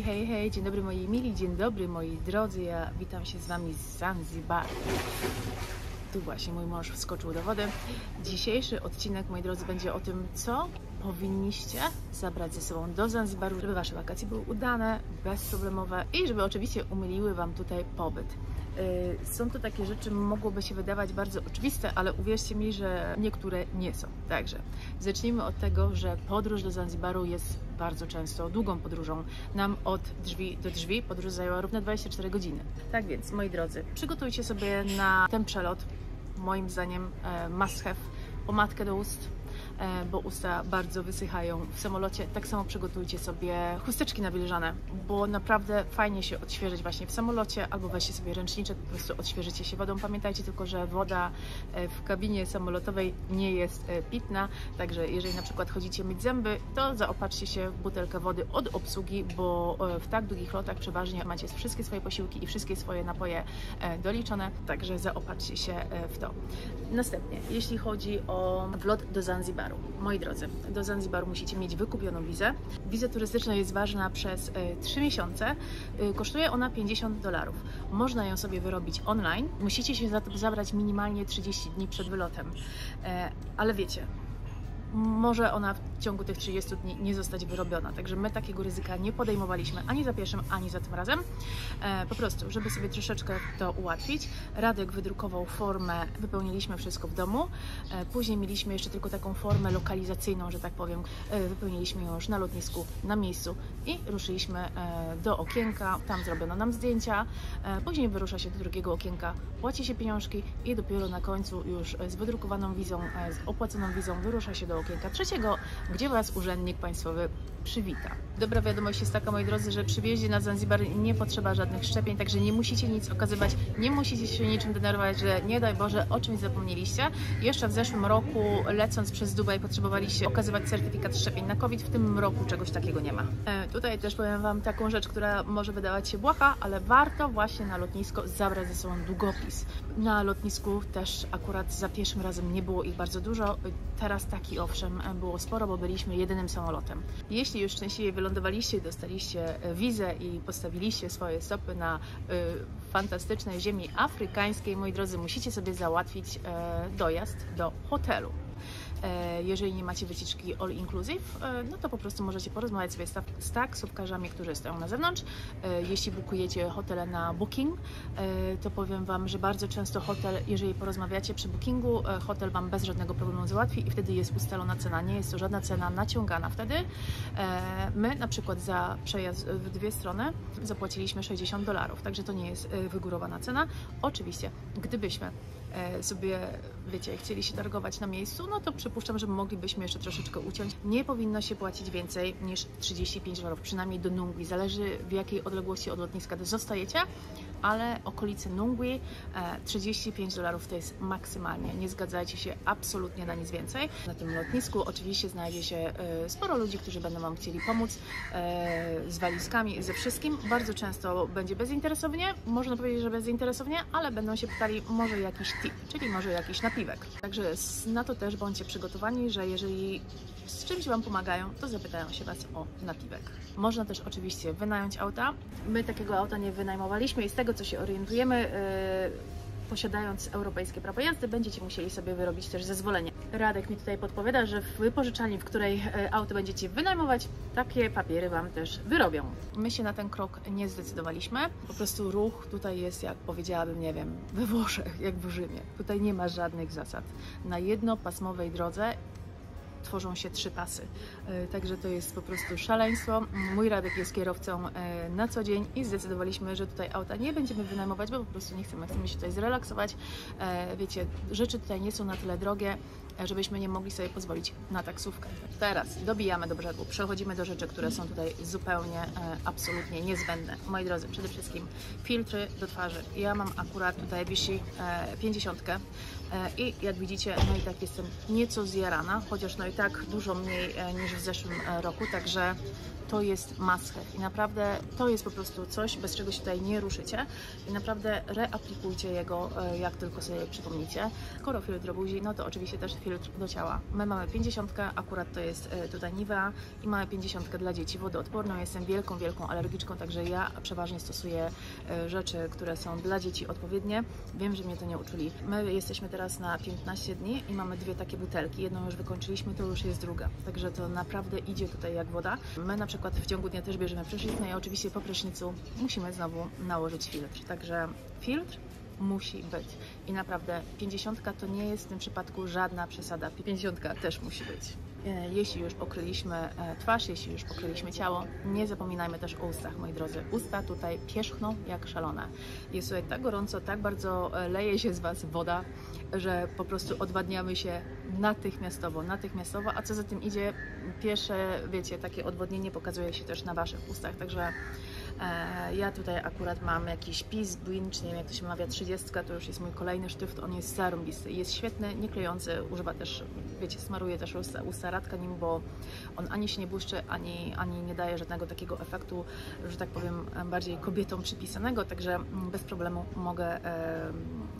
Hej, hej, dzień dobry moi mili, dzień dobry moi drodzy, ja witam się z Wami z Zanzibaru. Tu właśnie mój mąż wskoczył do wody. Dzisiejszy odcinek, moi drodzy, będzie o tym, co powinniście zabrać ze sobą do Zanzibaru, żeby Wasze wakacje były udane, bezproblemowe i żeby oczywiście umiliły Wam tutaj pobyt. Są to takie rzeczy, mogłoby się wydawać bardzo oczywiste, ale uwierzcie mi, że niektóre nie są. Także zacznijmy od tego, że podróż do Zanzibaru jest bardzo często długą podróżą. Nam od drzwi do drzwi podróż zajęła równe 24 godziny. Tak więc, moi drodzy, przygotujcie sobie na ten przelot, moim zdaniem must have, pomadkę do ust, bo usta bardzo wysychają w samolocie. Tak samo przygotujcie sobie chusteczki nawilżane, bo naprawdę fajnie się odświeżyć właśnie w samolocie, albo weźcie sobie ręczniczek, po prostu odświeżycie się wodą. Pamiętajcie tylko, że woda w kabinie samolotowej nie jest pitna, także jeżeli na przykład chodzicie myć zęby, to zaopatrzcie się w butelkę wody od obsługi, bo w tak długich lotach przeważnie macie wszystkie swoje posiłki i wszystkie swoje napoje doliczone, także zaopatrzcie się w to. Następnie, jeśli chodzi o wlot do Zanzibaru. Moi drodzy, do Zanzibaru musicie mieć wykupioną wizę. Wiza turystyczna jest ważna przez 3 miesiące. Kosztuje ona $50. Można ją sobie wyrobić online. Musicie się za to zabrać minimalnie 30 dni przed wylotem. Ale wiecie, może ona w ciągu tych 30 dni nie zostać wyrobiona. Także my takiego ryzyka nie podejmowaliśmy ani za pierwszym, ani za tym razem. Po prostu, żeby sobie troszeczkę to ułatwić, Radek wydrukował formę, wypełniliśmy wszystko w domu. Później mieliśmy jeszcze tylko taką formę lokalizacyjną, że tak powiem. Wypełniliśmy ją już na lotnisku, na miejscu i ruszyliśmy do okienka. Tam zrobiono nam zdjęcia. Później wyrusza się do drugiego okienka, płaci się pieniążki i dopiero na końcu już z wydrukowaną wizą, z opłaconą wizą wyrusza się do okienka trzeciego, gdzie Was urzędnik państwowy przywita. Dobra wiadomość jest taka, moi drodzy, że przy wjeździe na Zanzibar nie potrzeba żadnych szczepień, także nie musicie nic okazywać, nie musicie się niczym denerwować, że nie daj Boże o czymś zapomnieliście. Jeszcze w zeszłym roku, lecąc przez Dubaj, potrzebowaliście okazywać certyfikat szczepień na COVID, w tym roku czegoś takiego nie ma. Tutaj też powiem Wam taką rzecz, która może wydawać się błaha, ale warto właśnie na lotnisko zabrać ze sobą długopis. Na lotnisku też akurat za pierwszym razem nie było ich bardzo dużo, teraz taki owszem było sporo, bo byliśmy jedynym samolotem. Jeśli już szczęśliwie wylądowaliście, dostaliście wizę i postawiliście swoje stopy na fantastycznej ziemi afrykańskiej, moi drodzy, musicie sobie załatwić dojazd do hotelu. Jeżeli nie macie wycieczki all inclusive, no to po prostu możecie porozmawiać sobie z taksówkarzami, którzy stoją na zewnątrz. Jeśli bukujecie hotele na Booking, to powiem Wam, że bardzo często hotel, jeżeli porozmawiacie przy bookingu, hotel Wam bez żadnego problemu załatwi i wtedy jest ustalona cena. Nie jest to żadna cena naciągana wtedy. My na przykład za przejazd w dwie strony zapłaciliśmy $60, także to nie jest wygórowana cena. Oczywiście, gdybyśmy sobie, wiecie, chcieli się targować na miejscu, no to przypuszczam, że moglibyśmy jeszcze troszeczkę uciąć. Nie powinno się płacić więcej niż $35, przynajmniej do Nungwi. Zależy, w jakiej odległości od lotniska zostajecie, ale okolice Nungwi $35 to jest maksymalnie. Nie zgadzajcie się absolutnie na nic więcej. Na tym lotnisku oczywiście znajdzie się sporo ludzi, którzy będą Wam chcieli pomóc z walizkami, ze wszystkim. Bardzo często będzie bezinteresownie, można powiedzieć, że bezinteresownie, ale będą się pytali, może jakiś tip, czyli może jakiś napiwek. Także na to też bądźcie przygotowani, że jeżeli z czymś Wam pomagają, to zapytają się Was o napiwek. Można też oczywiście wynająć auta. My takiego auta nie wynajmowaliśmy i z tego, co się orientujemy, posiadając europejskie prawo jazdy, będziecie musieli sobie wyrobić też zezwolenie. Radek mi tutaj podpowiada, że w wypożyczalni, w której auto będziecie wynajmować, takie papiery Wam też wyrobią. My się na ten krok nie zdecydowaliśmy. Po prostu ruch tutaj jest, jak powiedziałabym, nie wiem, we Włoszech, jak w Rzymie. Tutaj nie ma żadnych zasad. Na jednopasmowej drodze tworzą się 3 pasy. Także to jest po prostu szaleństwo. Mój Radek jest kierowcą na co dzień i zdecydowaliśmy, że tutaj auta nie będziemy wynajmować, bo po prostu nie chcemy. Chcemy się tutaj zrelaksować. Wiecie, rzeczy tutaj nie są na tyle drogie, żebyśmy nie mogli sobie pozwolić na taksówkę. Teraz dobijamy do brzegu, przechodzimy do rzeczy, które są tutaj zupełnie, absolutnie niezbędne. Moi drodzy, przede wszystkim filtry do twarzy. Ja mam akurat tutaj Vichy 50 i jak widzicie, no i tak jestem nieco zjarana, chociaż no i tak dużo mniej niż w zeszłym roku, także to jest must have i naprawdę to jest po prostu coś, bez czego się tutaj nie ruszycie i naprawdę reaplikujcie jego, jak tylko sobie przypomnicie. Skoro filtr do buzi, no to oczywiście też filtr do ciała. My mamy 50, akurat to jest tutaj Nivea i mamy 50 dla dzieci wodoodporną. Jestem wielką alergiczką, także ja przeważnie stosuję rzeczy, które są dla dzieci odpowiednie. Wiem, że mnie to nie uczuli. My jesteśmy teraz na 15 dni i mamy dwie takie butelki. Jedną już wykończyliśmy, to już jest druga. Także to naprawdę idzie tutaj jak woda. My na przykład w ciągu dnia też bierzemy prysznic, no i oczywiście po prysznicu musimy znowu nałożyć filtr. Także filtr musi być. I naprawdę 50 to nie jest w tym przypadku żadna przesada. 50 też musi być. Jeśli już pokryliśmy twarz, jeśli już pokryliśmy ciało, nie zapominajmy też o ustach, moi drodzy. Usta tutaj pierzchną jak szalone. Jest tutaj tak gorąco, tak bardzo leje się z Was woda, że po prostu odwadniamy się natychmiastowo, a co za tym idzie, pierwsze, wiecie, takie odwodnienie pokazuje się też na Waszych ustach, także ja tutaj akurat mam jakiś PIS Bwinch, nie wiem jak to się wymawia, 30, to już jest mój kolejny sztyft, on jest zarąbisty, jest świetny, nie klejący, używa też, wiecie, smaruje też usta radka nim, bo on ani się nie błyszczy, ani nie daje żadnego takiego efektu, że tak powiem, bardziej kobietom przypisanego, także bez problemu mogę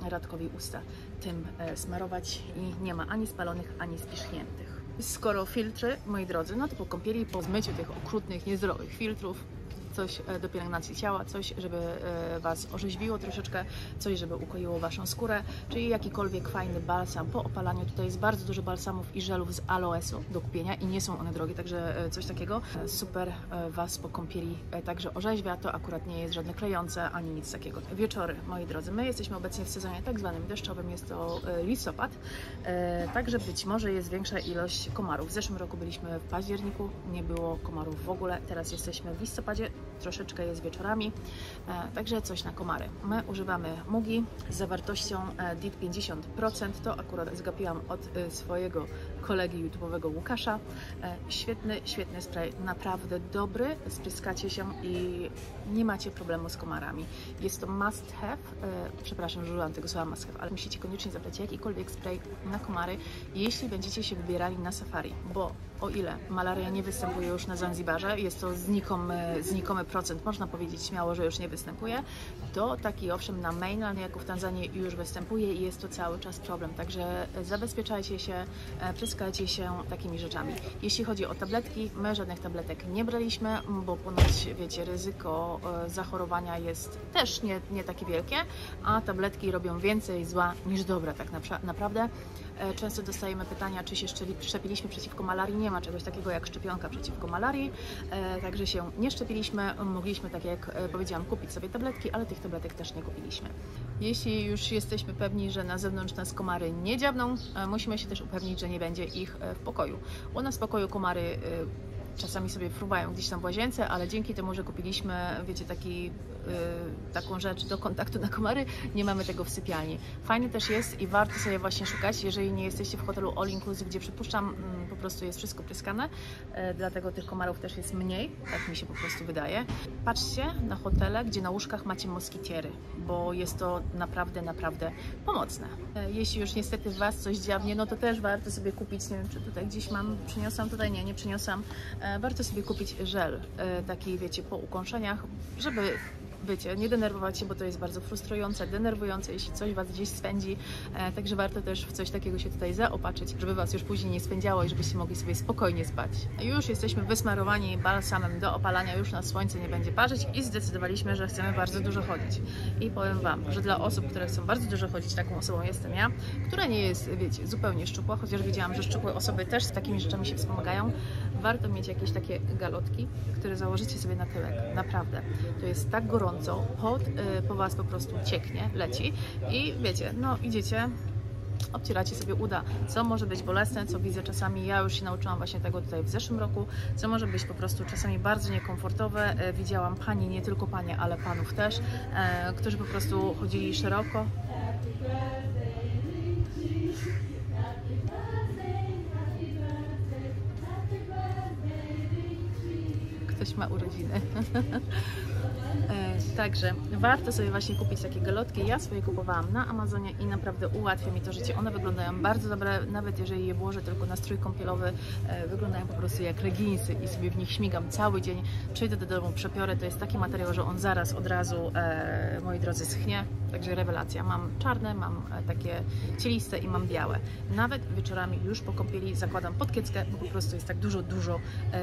Radkowi usta tym smarować i nie ma ani spalonych, ani spiszchniętych. Skoro filtry, moi drodzy, no to po kąpieli, po zmyciu tych okrutnych, niezdrowych filtrów, coś do pielęgnacji ciała, coś, żeby Was orzeźwiło troszeczkę, coś, żeby ukoiło Waszą skórę, czyli jakikolwiek fajny balsam po opalaniu. Tutaj jest bardzo dużo balsamów i żelów z aloesu do kupienia i nie są one drogie, także coś takiego super Was po kąpieli także orzeźwia. To akurat nie jest żadne klejące, ani nic takiego. Wieczory, moi drodzy, my jesteśmy obecnie w sezonie tak zwanym deszczowym, jest to listopad, także być może jest większa ilość komarów. W zeszłym roku byliśmy w październiku, nie było komarów w ogóle, teraz jesteśmy w listopadzie, troszeczkę jest wieczorami, także coś na komary. My używamy Mugi z zawartością DIT 50%, to akurat zgapiłam od swojego kolegi YouTube'owego Łukasza. Świetny spray, naprawdę dobry, spryskacie się i nie macie problemu z komarami. Jest to must have, przepraszam, że użyłam tego słowa must have, ale musicie koniecznie zabrać jakikolwiek spray na komary, jeśli będziecie się wybierali na safari, bo o ile malaria nie występuje już na Zanzibarze, jest to znikomy procent, można powiedzieć śmiało, że już nie występuje, to taki owszem na mainland, jako w Tanzanii już występuje i jest to cały czas problem, także zabezpieczajcie się, pryskajcie się takimi rzeczami. Jeśli chodzi o tabletki, my żadnych tabletek nie braliśmy, bo ponoć, wiecie, ryzyko zachorowania jest też nie takie wielkie, a tabletki robią więcej zła niż dobra tak naprawdę. Często dostajemy pytania, czy się szczepiliśmy przeciwko malarii. Nie ma czegoś takiego jak szczepionka przeciwko malarii, także się nie szczepiliśmy. Mogliśmy, tak jak powiedziałam, kupić sobie tabletki, ale tych tabletek też nie kupiliśmy. Jeśli już jesteśmy pewni, że na zewnątrz nas komary nie dziabną, musimy się też upewnić, że nie będzie ich w pokoju. U nas w pokoju komary czasami sobie fruwają gdzieś tam w łazience, ale dzięki temu, że kupiliśmy, wiecie, taką rzecz do kontaktu na komary, nie mamy tego w sypialni. Fajny też jest i warto sobie właśnie szukać, jeżeli nie jesteście w hotelu all inclusive, gdzie przypuszczam, po prostu jest wszystko pryskane, dlatego tych komarów też jest mniej, tak mi się po prostu wydaje. Patrzcie na hotele, gdzie na łóżkach macie moskitiery, bo jest to naprawdę pomocne. Jeśli już niestety w Was coś dziabnie, no to też warto sobie kupić, nie wiem, czy tutaj gdzieś mam, przyniosłam, tutaj nie przyniosłam, warto sobie kupić żel, taki, wiecie, po ukąszeniach, żeby, wiecie, nie denerwować się, bo to jest bardzo frustrujące, denerwujące, jeśli coś Was gdzieś spędzi, także warto też w coś takiego się tutaj zaopatrzyć, żeby Was już później nie spędziało i żebyście mogli sobie spokojnie spać. Już jesteśmy wysmarowani balsamem do opalania, już nas słońce nie będzie parzyć i zdecydowaliśmy, że chcemy bardzo dużo chodzić. I powiem Wam, że dla osób, które chcą bardzo dużo chodzić, taką osobą jestem ja, która nie jest, wiecie, zupełnie szczupła, chociaż wiedziałam, że szczupłe osoby też z takimi rzeczami się wspomagają, warto mieć jakieś takie galotki, które założycie sobie na tyłek. Naprawdę. To jest tak gorąco, pot po Was po prostu cieknie, leci i wiecie, no idziecie, obcieracie sobie uda, co może być bolesne, co widzę czasami, ja już się nauczyłam właśnie tego tutaj w zeszłym roku, co może być po prostu czasami bardzo niekomfortowe. Widziałam panie, nie tylko panie, ale panów też, którzy po prostu chodzili szeroko. Ktoś ma urodziny. Także warto sobie właśnie kupić takie galotki. Ja swoje kupowałam na Amazonie i naprawdę ułatwia mi to życie. One wyglądają bardzo dobre, nawet jeżeli je włożę tylko na strój kąpielowy, wyglądają po prostu jak leginsy i sobie w nich śmigam cały dzień. Przyjdę do domu, przepiorę, to jest taki materiał, że on zaraz od razu, moi drodzy, schnie. Także rewelacja. Mam czarne, mam takie cieliste i mam białe. Nawet wieczorami już po kąpieli zakładam pod kieckę, bo po prostu jest tak dużo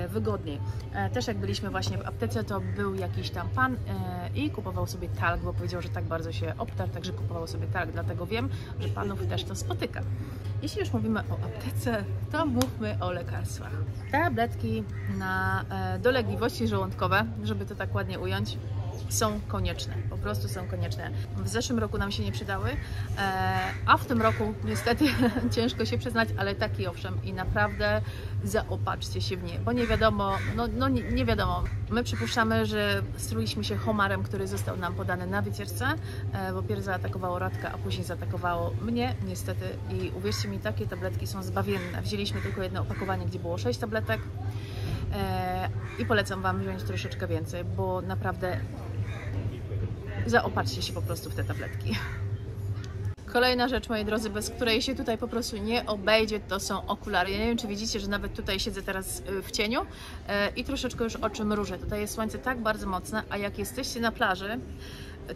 wygodniej. Też jak byliśmy właśnie w aptece, to był jakiś tam pan i kupował sobie talk, bo powiedział, że tak bardzo się obtarł, także kupował sobie talk, dlatego wiem, że panów też to spotyka. Jeśli już mówimy o aptece, to mówmy o lekarstwach. Tabletki na dolegliwości żołądkowe, żeby to tak ładnie ująć, są konieczne, po prostu są konieczne. W zeszłym roku nam się nie przydały, a w tym roku niestety ciężko się przyznać, ale taki owszem i naprawdę zaopatrzcie się w nie, bo nie wiadomo, nie wiadomo. My przypuszczamy, że struliśmy się homarem, który został nam podany na wycieczce, bo pierw zaatakowało Radka, a później zaatakowało mnie niestety i uwierzcie mi, takie tabletki są zbawienne. Wzięliśmy tylko jedno opakowanie, gdzie było 6 tabletek i polecam Wam wziąć troszeczkę więcej, bo naprawdę zaopatrzcie się po prostu w te tabletki. Kolejna rzecz, moi drodzy, bez której się tutaj po prostu nie obejdzie, to są okulary. Ja nie wiem, czy widzicie, że nawet tutaj siedzę teraz w cieniu i troszeczkę już oczy mrużę. Tutaj jest słońce tak bardzo mocne, a jak jesteście na plaży,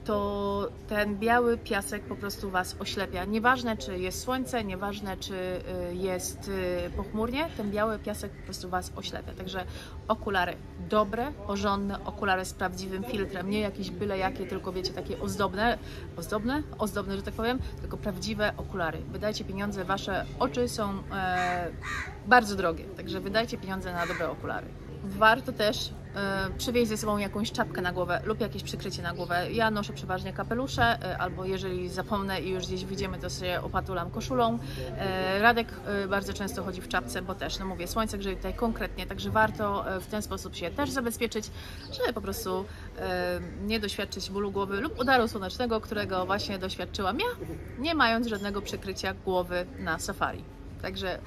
to ten biały piasek po prostu Was oślepia. Nieważne, czy jest słońce, nieważne, czy jest pochmurnie, ten biały piasek po prostu Was oślepia. Także okulary dobre, porządne, okulary z prawdziwym filtrem, nie jakieś byle jakie, tylko wiecie, takie ozdobne, że tak powiem, tylko prawdziwe okulary. Wydajcie pieniądze, Wasze oczy są bardzo drogie, także wydajcie pieniądze na dobre okulary. Warto też przywieźć ze sobą jakąś czapkę na głowę lub jakieś przykrycie na głowę. Ja noszę przeważnie kapelusze, albo jeżeli zapomnę i już gdzieś wyjdziemy, to sobie opatulam koszulą. Radek bardzo często chodzi w czapce, bo też, no mówię, słońce grzeje tutaj konkretnie, także warto w ten sposób się też zabezpieczyć, żeby po prostu nie doświadczyć bólu głowy lub udaru słonecznego, którego właśnie doświadczyłam ja, nie mając żadnego przykrycia głowy na safari. Także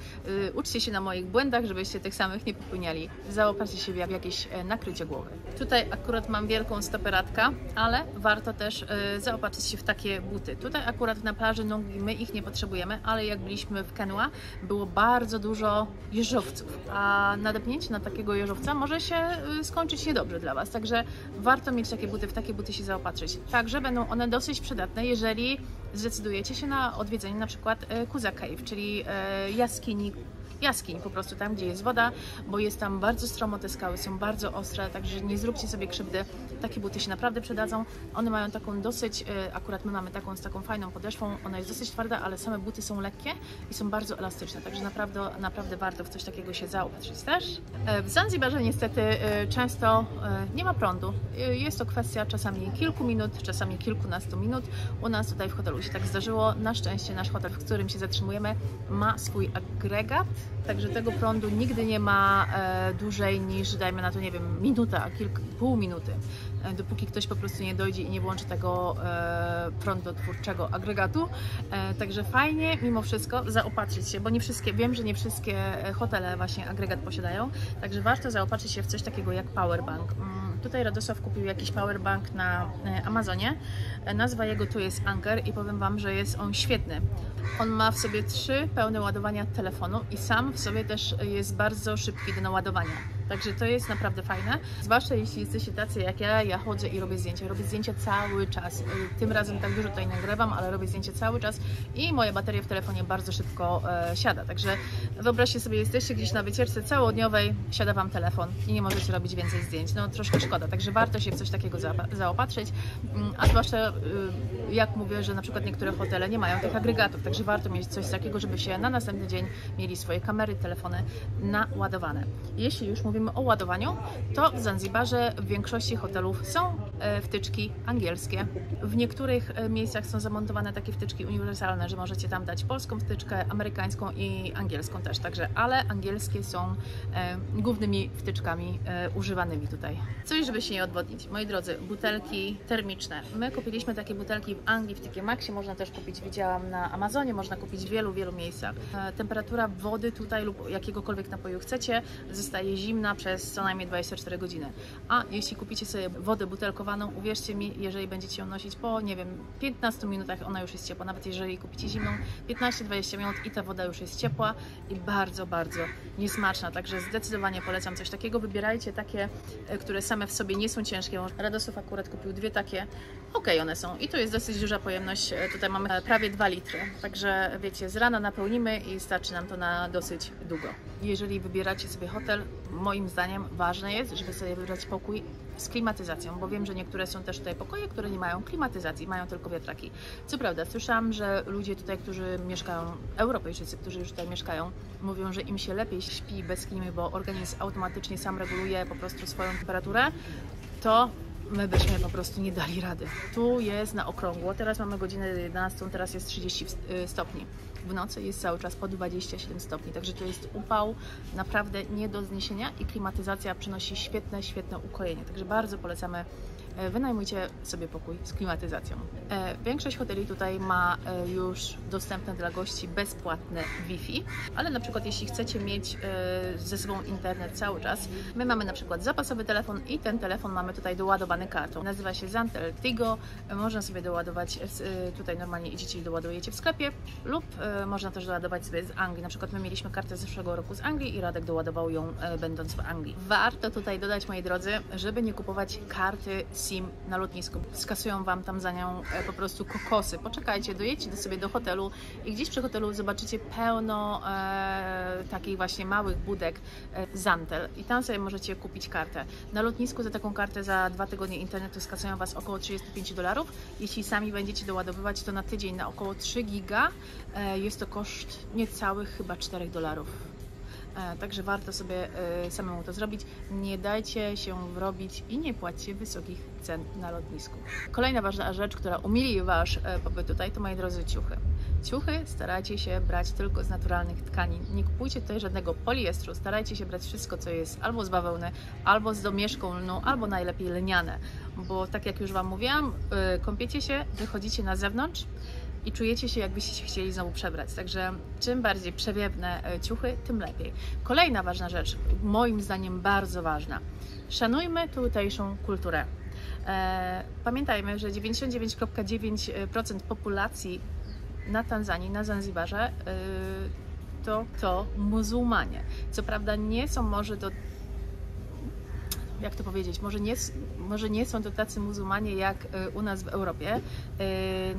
uczcie się na moich błędach, żebyście tych samych nie popełniali. Zaopatrzcie się w jakieś nakrycie głowy. Tutaj akurat mam wielką stopę Radka, ale warto też zaopatrzyć się w takie buty. Tutaj akurat na plaży nogi my ich nie potrzebujemy, ale jak byliśmy w Kenua, było bardzo dużo jeżowców, a nadepnięcie na takiego jeżowca może się skończyć niedobrze dla Was. Także warto mieć takie buty, w takie buty się zaopatrzyć. Także będą one dosyć przydatne, jeżeli zdecydujecie się na odwiedzenie na przykład Kuza Cave, czyli jaskiń po prostu tam, gdzie jest woda, bo jest tam bardzo stromo, te skały są bardzo ostre, także nie zróbcie sobie krzywdy. Takie buty się naprawdę przydadzą. One mają taką dosyć, akurat my mamy taką z taką fajną podeszwą, ona jest dosyć twarda, ale same buty są lekkie i są bardzo elastyczne, także naprawdę warto w coś takiego się zaopatrzyć też. W Zanzibarze niestety często nie ma prądu. Jest to kwestia czasami kilku minut, czasami kilkunastu minut. U nas tutaj w hotelu się tak zdarzyło. Na szczęście nasz hotel, w którym się zatrzymujemy, ma swój agregat, także tego prądu nigdy nie ma dłużej niż, dajmy na to, nie wiem, minuta, pół minuty, dopóki ktoś po prostu nie dojdzie i nie włączy tego prądotwórczego agregatu. Także fajnie mimo wszystko zaopatrzyć się, bo nie wszystkie, wiem, że nie wszystkie hotele właśnie agregat posiadają, także warto zaopatrzyć się w coś takiego jak powerbank. Tutaj Radosław kupił jakiś powerbank na Amazonie. Nazwa jego tu jest Anker i powiem Wam, że jest on świetny. On ma w sobie 3 pełne ładowania telefonu i sam w sobie też jest bardzo szybki do naładowania. Także to jest naprawdę fajne, zwłaszcza jeśli jesteście tacy jak ja chodzę i robię zdjęcia. Robię zdjęcia cały czas. Tym razem tak dużo tutaj nagrywam, ale robię zdjęcia cały czas i moja bateria w telefonie bardzo szybko siada. Także wyobraźcie sobie, jesteście gdzieś na wycieczce całodniowej, siada Wam telefon i nie możecie robić więcej zdjęć. No troszkę szkoda, także warto się w coś takiego zaopatrzyć, a zwłaszcza jak mówię, że na przykład niektóre hotele nie mają tych agregatów, także warto mieć coś takiego, żeby się na następny dzień mieli swoje kamery, telefony naładowane. Jeśli już mówimy o ładowaniu, to w Zanzibarze w większości hotelów są wtyczki angielskie. W niektórych miejscach są zamontowane takie wtyczki uniwersalne, że możecie tam dać polską wtyczkę, amerykańską i angielską też. też, także, ale angielskie są głównymi wtyczkami używanymi tutaj. Coś, żeby się nie odwodnić. Moi drodzy, butelki termiczne. My kupiliśmy takie butelki w Anglii, w TK Maxxie, można też kupić, widziałam na Amazonie, można kupić w wielu miejscach. Temperatura wody tutaj lub jakiegokolwiek napoju chcecie zostaje zimna przez co najmniej 24 godziny. A jeśli kupicie sobie wodę butelkowaną, uwierzcie mi, jeżeli będziecie ją nosić po, nie wiem, 15 minutach, ona już jest ciepła. Nawet jeżeli kupicie zimną, 15-20 minut i ta woda już jest ciepła i bardzo niesmaczna. Także zdecydowanie polecam coś takiego. Wybierajcie takie, które same w sobie nie są ciężkie. Radosław akurat kupił dwie takie. Okej, one są. I to jest dosyć duża pojemność. Tutaj mamy prawie 2 litry. Także wiecie, z rana napełnimy i starczy nam to na dosyć długo. Jeżeli wybieracie sobie hotel, moim zdaniem ważne jest, żeby sobie wybrać pokój z klimatyzacją, bo wiem, że niektóre są też tutaj pokoje, które nie mają klimatyzacji, mają tylko wiatraki. Co prawda, słyszałam, że ludzie tutaj, którzy mieszkają, Europejczycy, którzy już tutaj mieszkają, mówią, że im się lepiej śpi bez klimy, bo organizm automatycznie sam reguluje po prostu swoją temperaturę, to my byśmy po prostu nie dali rady. Tu jest na okrągło, teraz mamy godzinę 11, teraz jest 30 stopni. W nocy jest cały czas po 27 stopni, także to jest upał naprawdę nie do zniesienia i klimatyzacja przynosi świetne ukojenie. Także bardzo polecamy, wynajmujcie sobie pokój z klimatyzacją. Większość hoteli tutaj ma już dostępne dla gości bezpłatne Wi-Fi, ale na przykład jeśli chcecie mieć ze sobą internet cały czas, my mamy na przykład zapasowy telefon i ten telefon mamy tutaj doładowany kartą. Nazywa się Zantel Tigo, można sobie doładować, tutaj normalnie idziecie i doładujecie w sklepie lub można też doładować sobie z Anglii. Na przykład my mieliśmy kartę z zeszłego roku z Anglii i Radek doładował ją będąc w Anglii. Warto tutaj dodać, moi drodzy, żeby nie kupować karty SIM na lotnisku. Skasują Wam tam za nią po prostu kokosy. Poczekajcie, dojedźcie sobie do hotelu i gdzieś przy hotelu zobaczycie pełno takich właśnie małych budek Zantel i tam sobie możecie kupić kartę. Na lotnisku za taką kartę za 2 tygodnie internetu skasują Was około $35. Jeśli sami będziecie doładowywać, to na tydzień na około 3 giga jest to koszt niecałych chyba $4. Także warto sobie samemu to zrobić. Nie dajcie się wrobić i nie płaćcie wysokich cen na lotnisku. Kolejna ważna rzecz, która umili Wasz pobyt tutaj, to, moi drodzy, ciuchy. Ciuchy starajcie się brać tylko z naturalnych tkanin. Nie kupujcie tutaj żadnego poliestru. Starajcie się brać wszystko, co jest albo z bawełny, albo z domieszką lnu, albo najlepiej lniane. Bo tak jak już Wam mówiłam, kąpiecie się, wychodzicie na zewnątrz i czujecie się, jakbyście się chcieli znowu przebrać. Także czym bardziej przewiewne ciuchy, tym lepiej. Kolejna ważna rzecz, moim zdaniem bardzo ważna. Szanujmy tutejszą kulturę. Pamiętajmy, że 99,9% populacji na Tanzanii, na Zanzibarze to muzułmanie. Co prawda nie są może do... jak to powiedzieć, może nie są to tacy muzułmanie jak u nas w Europie,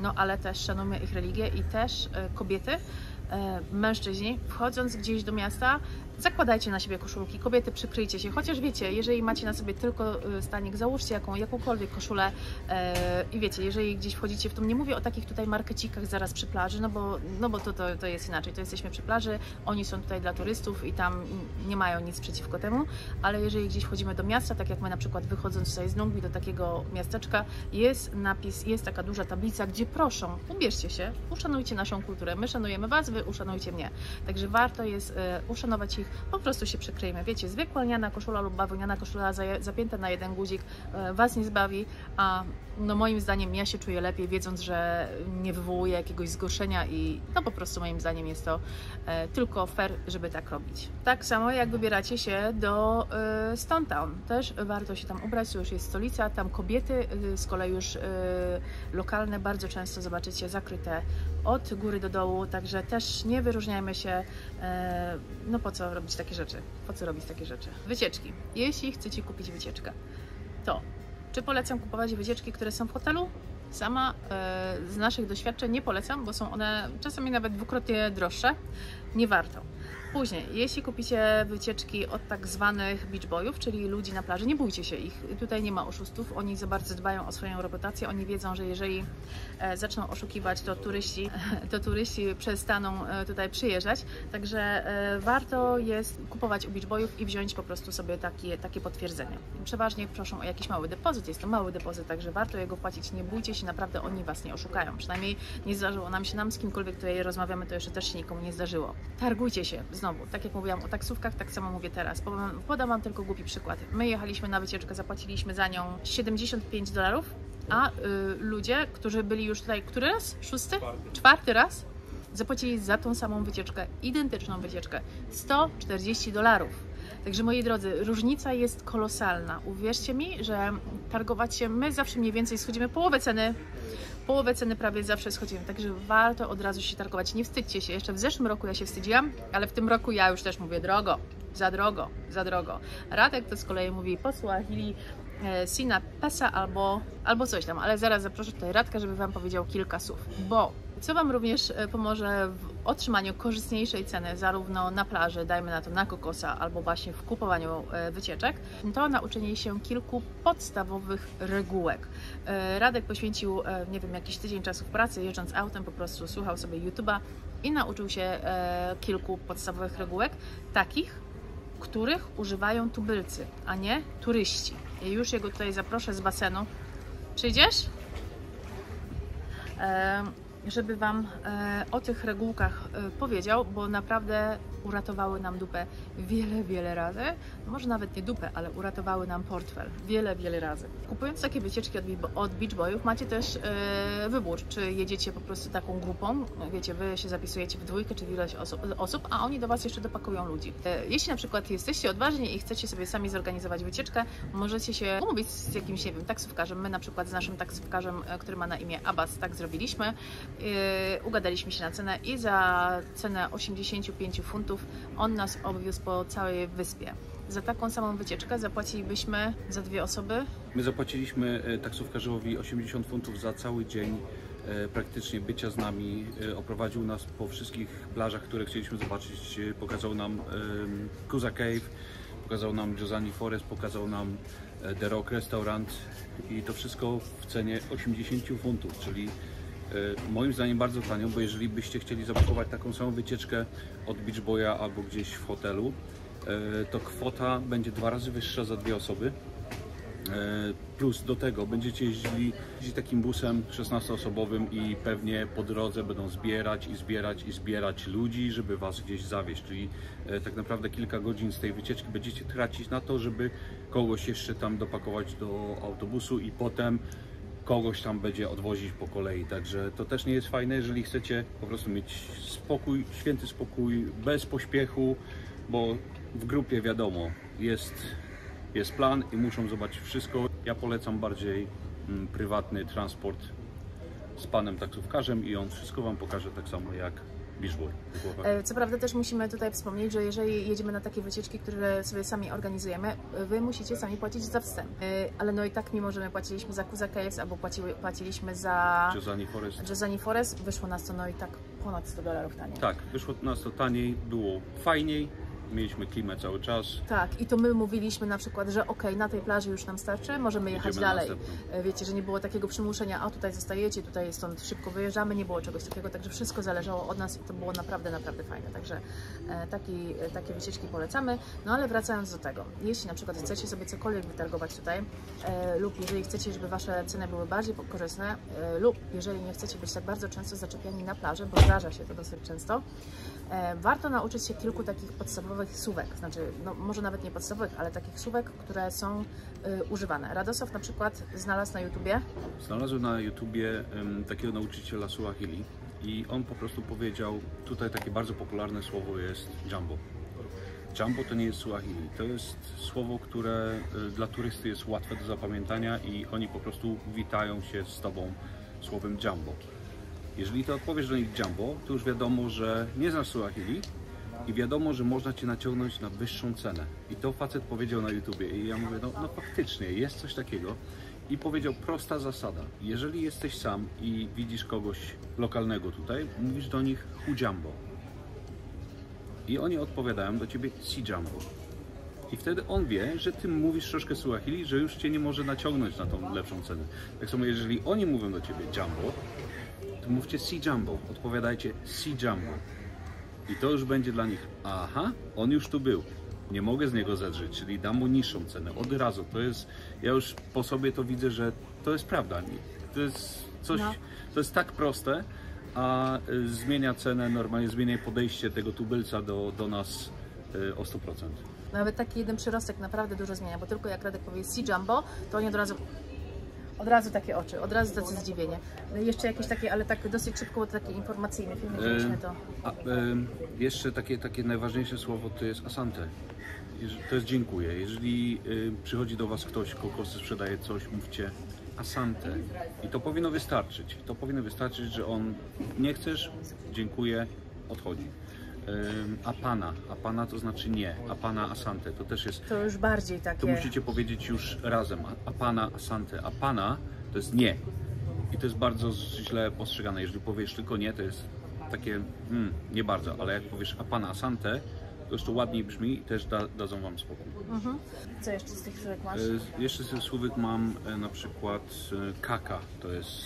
no ale też szanujmy ich religię i też kobiety, mężczyźni, wchodząc gdzieś do miasta, zakładajcie na siebie koszulki, kobiety przykryjcie się, chociaż wiecie, jeżeli macie na sobie tylko stanik, załóżcie jakąkolwiek koszulę i wiecie, jeżeli gdzieś wchodzicie w to, nie mówię o takich tutaj markecikach zaraz przy plaży, no bo to jest inaczej, to jesteśmy przy plaży, oni są tutaj dla turystów i tam nie mają nic przeciwko temu, ale jeżeli gdzieś wchodzimy do miasta, tak jak my na przykład wychodząc tutaj z Nungwi do takiego miasteczka, jest napis, jest taka duża tablica, gdzie proszą, ubierzcie się, uszanujcie naszą kulturę, my szanujemy Was, Wy uszanujcie mnie, także warto jest uszanować ich, po prostu się przykryjmy. Wiecie, zwykła lniana koszula lub bawełniana koszula zapięta na jeden guzik Was nie zbawi, a no moim zdaniem ja się czuję lepiej, wiedząc, że nie wywołuje jakiegoś zgorszenia i no po prostu moim zdaniem jest to tylko fair, żeby tak robić. Tak samo jak wybieracie się do Stone Town, też warto się tam ubrać, to już jest stolica, tam kobiety z kolei już lokalne bardzo często zobaczycie zakryte od góry do dołu, także też nie wyróżniajmy się, no po co robić takie rzeczy? Po co robić takie rzeczy? Wycieczki. Jeśli chcecie kupić wycieczkę, to czy polecam kupować wycieczki, które są w hotelu? Sama z naszych doświadczeń nie polecam, bo są one czasami nawet dwukrotnie droższe. Nie warto. Później, jeśli kupicie wycieczki od tak zwanych beach boyów, czyli ludzi na plaży, nie bójcie się ich. Tutaj nie ma oszustów, oni za bardzo dbają o swoją reputację, oni wiedzą, że jeżeli zaczną oszukiwać, to turyści przestaną tutaj przyjeżdżać. Także warto jest kupować u beach boyów i wziąć po prostu sobie takie potwierdzenie. Przeważnie proszą o jakiś mały depozyt, jest to mały depozyt, także warto jego płacić. Nie bójcie się, naprawdę oni Was nie oszukają. Przynajmniej nie zdarzyło nam z kimkolwiek tutaj rozmawiamy, to jeszcze też się nikomu nie zdarzyło. Targujcie się. znowu, tak jak mówiłam o taksówkach, tak samo mówię teraz. Podam Wam tylko głupi przykład. My jechaliśmy na wycieczkę, zapłaciliśmy za nią $75, a ludzie, którzy byli już tutaj, który raz? Szósty? Czwarty raz? Zapłacili za tą samą wycieczkę, identyczną wycieczkę, $140. Także moi drodzy, różnica jest kolosalna. Uwierzcie mi, że targować się, my zawsze mniej więcej schodzimy połowę ceny prawie zawsze schodzimy, także warto od razu się targować. Nie wstydźcie się, jeszcze w zeszłym roku ja się wstydziłam, ale w tym roku ja już też mówię drogo, za drogo, za drogo. Radek to z kolei mówi po Swahili Sina Pesa albo coś tam, ale zaraz zaproszę tutaj Radka, żeby Wam powiedział kilka słów, bo co Wam również pomoże w otrzymaniu korzystniejszej ceny, zarówno na plaży, dajmy na to na kokosa, albo właśnie w kupowaniu wycieczek, to nauczenie się kilku podstawowych regułek. Radek poświęcił, nie wiem, jakiś tydzień czasu w pracy, jeżdżąc autem, po prostu słuchał sobie YouTube'a i nauczył się kilku podstawowych regułek, takich, których używają tubylcy, a nie turyści. I już jego tutaj zaproszę z basenu. Przyjdziesz? Żeby Wam o tych regułkach powiedział, bo naprawdę uratowały nam dupę wiele razy. Może nawet nie dupę, ale uratowały nam portfel wiele razy. Kupując takie wycieczki od Beach Boyów macie też wybór, czy jedziecie po prostu taką grupą, wiecie, Wy się zapisujecie w dwójkę czy w ileś osób, a oni do Was jeszcze dopakują ludzi. Jeśli na przykład jesteście odważni i chcecie sobie sami zorganizować wycieczkę, możecie się umówić z jakimś, nie wiem, taksówkarzem. My na przykład z naszym taksówkarzem, który ma na imię Abbas, tak zrobiliśmy. Ugadaliśmy się na cenę i za cenę 85 funtów on nas obwiózł po całej wyspie. Za taką samą wycieczkę zapłacilibyśmy za dwie osoby. My zapłaciliśmy taksówkarzowi 80 funtów za cały dzień praktycznie bycia z nami. Oprowadził nas po wszystkich plażach, które chcieliśmy zobaczyć. Pokazał nam Kuza Cave, pokazał nam Jozani Forest, pokazał nam The Rock Restaurant i to wszystko w cenie 80 funtów, czyli moim zdaniem bardzo tanio, bo jeżeli byście chcieli zabukować taką samą wycieczkę od Beach Boya albo gdzieś w hotelu, to kwota będzie 2 razy wyższa za dwie osoby. Plus do tego będziecie jeździli takim busem 16-osobowym i pewnie po drodze będą zbierać ludzi, żeby Was gdzieś zawieźć. Czyli tak naprawdę kilka godzin z tej wycieczki będziecie tracić na to, żeby kogoś jeszcze tam dopakować do autobusu i potem kogoś tam będzie odwozić po kolei, także to też nie jest fajne, jeżeli chcecie po prostu mieć spokój, święty spokój, bez pośpiechu, bo w grupie wiadomo, jest plan i muszą zobaczyć wszystko. Ja polecam bardziej prywatny transport z panem taksówkarzem i on wszystko Wam pokaże tak samo jak Beach Boy. Co prawda też musimy tutaj wspomnieć, że jeżeli jedziemy na takie wycieczki, które sobie sami organizujemy, Wy musicie sami płacić za wstęp. Ale no i tak, mimo że my płaciliśmy za Kuza Caves albo płaciliśmy za Jozani Forest, wyszło nas to no i tak ponad $100 taniej. Tak, wyszło nas to taniej, było fajniej. Mieliśmy klimę cały czas. Tak, i to my mówiliśmy na przykład, że okej, na tej plaży już nam starczy, możemy jechać dalej. Wiecie, że nie było takiego przymuszenia, a tutaj zostajecie, tutaj stąd szybko wyjeżdżamy, nie było czegoś takiego, także wszystko zależało od nas i to było naprawdę fajne. Także takie wycieczki polecamy. No ale wracając do tego, jeśli na przykład chcecie sobie cokolwiek wytargować tutaj lub jeżeli chcecie, żeby Wasze ceny były bardziej korzystne lub jeżeli nie chcecie być tak bardzo często zaczepiani na plaży, bo zdarza się to dosyć często, warto nauczyć się kilku takich podstawowych słówek, znaczy no, może nawet nie podstawowych, ale takich słówek, które są używane. Radosław na przykład znalazł na YouTubie. Znalazłem na YouTubie takiego nauczyciela Swahili i on po prostu powiedział, tutaj takie bardzo popularne słowo jest jumbo. Jumbo to nie jest Swahili, to jest słowo, które dla turysty jest łatwe do zapamiętania i oni po prostu witają się z Tobą słowem jumbo. Jeżeli Ty odpowiesz do nich jumbo, to już wiadomo, że nie znasz Swahili i wiadomo, że można Cię naciągnąć na wyższą cenę. I to facet powiedział na YouTubie i ja mówię, no faktycznie jest coś takiego. I powiedział, prosta zasada, jeżeli jesteś sam i widzisz kogoś lokalnego tutaj, mówisz do nich hujambo. I oni odpowiadają do Ciebie si jumbo. I wtedy on wie, że Ty mówisz troszkę Swahili, że już Cię nie może naciągnąć na tą lepszą cenę. Tak samo jeżeli oni mówią do Ciebie jumbo, to mówcie si jumbo, odpowiadajcie si jumbo. I to już będzie dla nich, aha, on już tu był, nie mogę z niego zedrzeć, czyli dam mu niższą cenę, od razu. To jest, ja już po sobie to widzę, że to jest prawda. To jest coś, to jest tak proste, a zmienia cenę, normalnie zmienia podejście tego tubylca do nas o 100%. Nawet taki jeden przyrostek naprawdę dużo zmienia, bo tylko jak Radek powie Sea Jumbo, to oni od razu takie oczy, od razu tacy zdziwienie. Jeszcze jakieś takie, ale tak dosyć szybko, bo to takie informacyjne filmy, mieliśmy to. Jeszcze takie najważniejsze słowo to jest asante. To jest dziękuję. Jeżeli przychodzi do Was ktoś, kogo sprzedaje coś, mówcie asante. I to powinno wystarczyć. To powinno wystarczyć, że on nie chcesz, dziękuję, odchodzi. Apana to znaczy nie, apana asante to też jest. To już bardziej takie. To musicie powiedzieć już razem. Apana asante. Apana to jest nie. I to jest bardzo źle postrzegane. Jeżeli powiesz tylko nie, to jest takie nie bardzo, ale jak powiesz apana asante, to jeszcze ładniej brzmi i też dadzą Wam spokój. Co jeszcze z tych słówek masz? Jeszcze z tych słówek mam na przykład kaka, to jest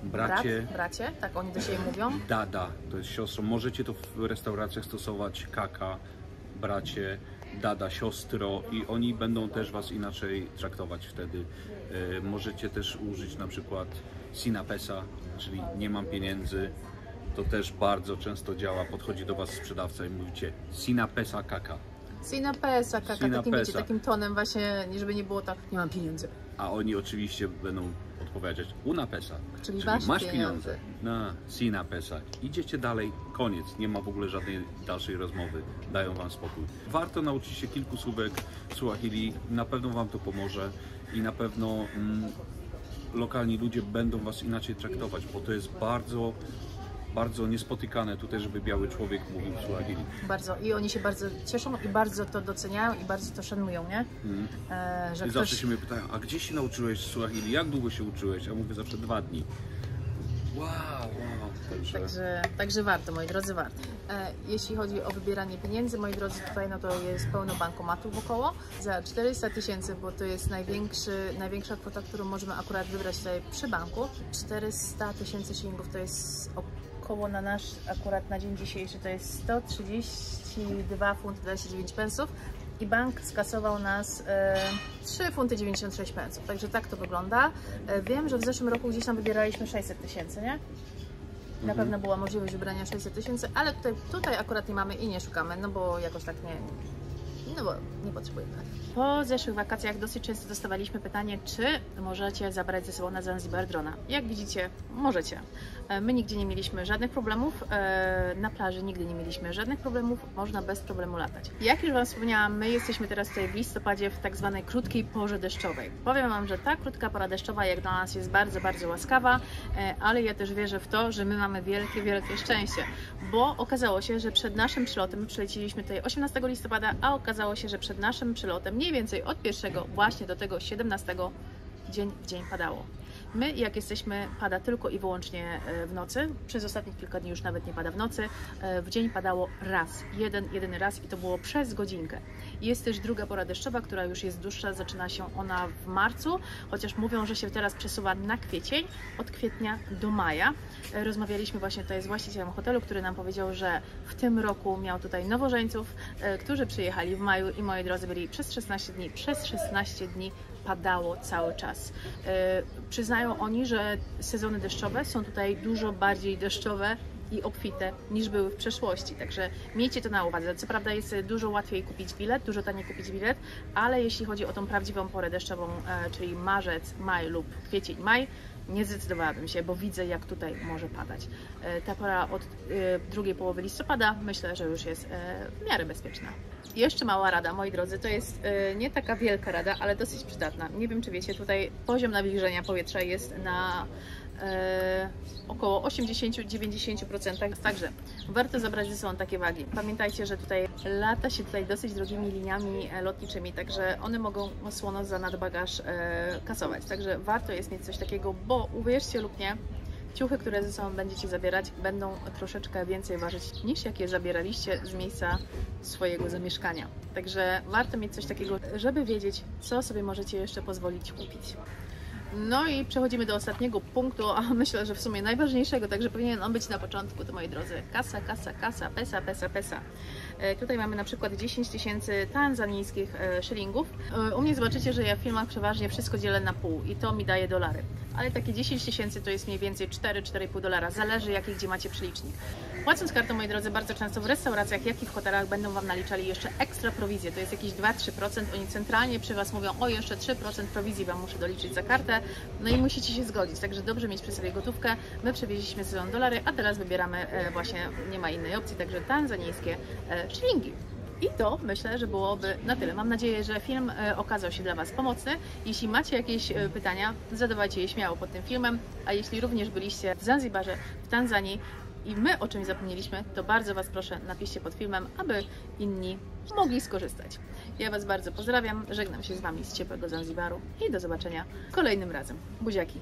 bracie. Bracie, tak oni do siebie mówią. Dada, to jest siostrą. Możecie to w restauracjach stosować, kaka, bracie, dada, siostro i oni będą też Was inaczej traktować wtedy. Możecie też użyć na przykład sinapesa, czyli nie mam pieniędzy. To też bardzo często działa. Podchodzi do Was sprzedawca i mówicie sinapesa kaka. Sinapesa kaka, takim, wiecie, takim tonem właśnie, żeby nie było tak, nie mam pieniędzy. A oni oczywiście będą odpowiadać una pesa, czyli masz pieniądze. Na sinapesa. Idziecie dalej, koniec. Nie ma w ogóle żadnej dalszej rozmowy. Dają Wam spokój. Warto nauczyć się kilku słówek Swahili. Na pewno Wam to pomoże i na pewno lokalni ludzie będą Was inaczej traktować, bo to jest bardzo niespotykane tutaj, żeby biały człowiek mówił Swahili. Bardzo. I oni się bardzo cieszą i bardzo to doceniają i bardzo to szanują, nie? Że I zawsze się mnie pytają, a gdzie się nauczyłeś Swahili? Jak długo się uczyłeś? A mówię zawsze 2 dni. Wow. Także warto, moi drodzy, warto. Jeśli chodzi o wybieranie pieniędzy, moi drodzy, tutaj no to jest pełno bankomatów wokoło. Za 400 000, bo to jest największa kwota, którą możemy akurat wybrać tutaj przy banku. 400 000 shillingów to jest około na nasz, akurat na dzień dzisiejszy, to jest 132 funty 29 pensów. I bank skasował nas 3 funty 96 pensów, także tak to wygląda. Wiem, że w zeszłym roku gdzieś tam wybieraliśmy 600 000, nie? Na pewno była możliwość wybrania 600 000, ale tutaj akurat nie mamy i nie szukamy, no bo jakoś tak nie potrzebujemy. Po zeszłych wakacjach dosyć często dostawaliśmy pytanie, czy możecie zabrać ze sobą na Zanzibar drona. Jak widzicie, możecie. My nigdzie nie mieliśmy żadnych problemów, na plaży nigdy nie mieliśmy żadnych problemów, można bez problemu latać. Jak już Wam wspomniałam, my jesteśmy teraz tutaj w listopadzie w tak zwanej krótkiej porze deszczowej. Powiem Wam, że ta krótka pora deszczowa jak dla nas jest bardzo, bardzo łaskawa, ale ja też wierzę w to, że my mamy wielkie, wielkie szczęście, bo okazało się, że przed naszym przylotem, my przyleciliśmy tutaj 18 listopada, a okazało się, że przed naszym przylotem mniej więcej od 1 właśnie do tego 17 dzień w dzień padało. My, jak jesteśmy, pada tylko i wyłącznie w nocy. Przez ostatnich kilka dni już nawet nie pada w nocy. W dzień padało raz, jedyny raz i to było przez godzinkę. Jest też druga pora deszczowa, która już jest dłuższa, zaczyna się ona w marcu, chociaż mówią, że się teraz przesuwa na kwiecień, od kwietnia do maja. Rozmawialiśmy właśnie tutaj z właścicielem hotelu, który nam powiedział, że w tym roku miał tutaj nowożeńców, którzy przyjechali w maju i moi drodzy byli przez 16 dni. Przez 16 dni padało cały czas. Przyznają oni, że sezony deszczowe są tutaj dużo bardziej deszczowe i obfite niż były w przeszłości, także miejcie to na uwadze. Co prawda jest dużo łatwiej kupić bilet, dużo taniej kupić bilet, ale jeśli chodzi o tą prawdziwą porę deszczową, czyli marzec, maj lub kwiecień, maj, nie zdecydowałabym się, bo widzę, jak tutaj może padać. Ta pora od drugiej połowy listopada myślę, że już jest w miarę bezpieczna. Jeszcze mała rada, moi drodzy, to jest nie taka wielka rada, ale dosyć przydatna. Nie wiem, czy wiecie, tutaj poziom nawilżenia powietrza jest na około 80-90%, także warto zabrać ze sobą takie wagi. Pamiętajcie, że tutaj lata się dosyć drogimi liniami lotniczymi, także one mogą słono za nadbagaż kasować, także warto jest mieć coś takiego, bo uwierzcie lub nie, ciuchy, które ze sobą będziecie zabierać, będą troszeczkę więcej ważyć niż jakie zabieraliście z miejsca swojego zamieszkania. Także warto mieć coś takiego, żeby wiedzieć, co sobie możecie jeszcze pozwolić kupić. No i przechodzimy do ostatniego punktu, a myślę, że w sumie najważniejszego, także powinien on być na początku, to moi drodzy, kasa, kasa, kasa, pesa, pesa, pesa. Tutaj mamy na przykład 10 tysięcy tanzanijskich szylingów. U mnie zobaczycie, że ja w filmach przeważnie wszystko dzielę na pół i to mi daje dolary. Ale takie 10 tysięcy to jest mniej więcej 4-4,5 dolara, zależy jaki gdzie macie przelicznik. Płacąc kartą, moi drodzy, bardzo często w restauracjach, jak i w hotelach będą Wam naliczali jeszcze ekstra prowizję, to jest jakieś 2-3%, oni centralnie przy Was mówią, o jeszcze 3% prowizji Wam muszę doliczyć za kartę, no i musicie się zgodzić, także dobrze mieć przy sobie gotówkę. My przewieźliśmy ze dolary, a teraz wybieramy właśnie, nie ma innej opcji, także tanzanijskie szylingi. I to myślę, że byłoby na tyle. Mam nadzieję, że film okazał się dla Was pomocny. Jeśli macie jakieś pytania, zadawajcie je śmiało pod tym filmem, a jeśli również byliście w Zanzibarze, w Tanzanii i my o czymś zapomnieliśmy, to bardzo Was proszę, napiszcie pod filmem, aby inni mogli skorzystać. Ja Was bardzo pozdrawiam, żegnam się z Wami z ciepłego Zanzibaru i do zobaczenia kolejnym razem. Buziaki!